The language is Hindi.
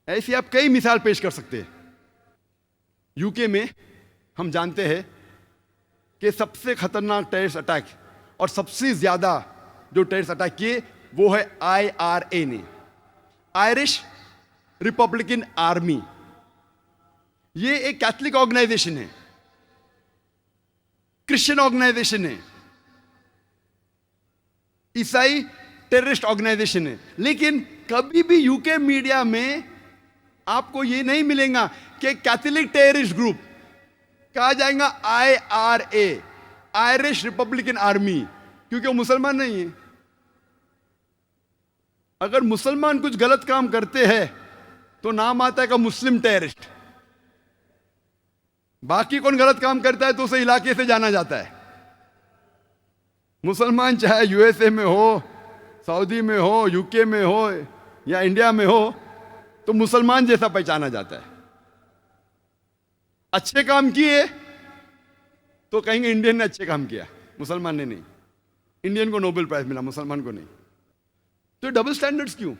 ऐसी आप कई मिसाल पेश कर सकते हैं। यूके में हम जानते हैं कि सबसे खतरनाक टेररिस्ट अटैक और सबसे ज्यादा जो टेररिस्ट अटैक किए वो है IRA ने, आयरिश रिपब्लिकन आर्मी। ये एक कैथलिक ऑर्गेनाइजेशन है, क्रिश्चियन ऑर्गेनाइजेशन है, ईसाई टेररिस्ट ऑर्गेनाइजेशन है। लेकिन कभी भी यूके मीडिया में आपको ये नहीं मिलेगा कि कैथोलिक टेररिस्ट ग्रुप, कहा जाएगा IRA, आयरिश रिपब्लिकन आर्मी, क्योंकि वो मुसलमान नहीं है। अगर मुसलमान कुछ गलत काम करते हैं तो नाम आता है का मुस्लिम टेररिस्ट। बाकी कौन गलत काम करता है तो उसे इलाके से जाना जाता है। मुसलमान चाहे USA में हो, सऊदी में हो, यूके में हो या इंडिया में हो, तो मुसलमान जैसा पहचाना जाता है। अच्छे काम किए तो कहेंगे इंडियन ने अच्छे काम किया, मुसलमान ने नहीं। इंडियन को नोबेल प्राइज मिला, मुसलमान को नहीं। तो डबल स्टैंडर्ड्स क्यों?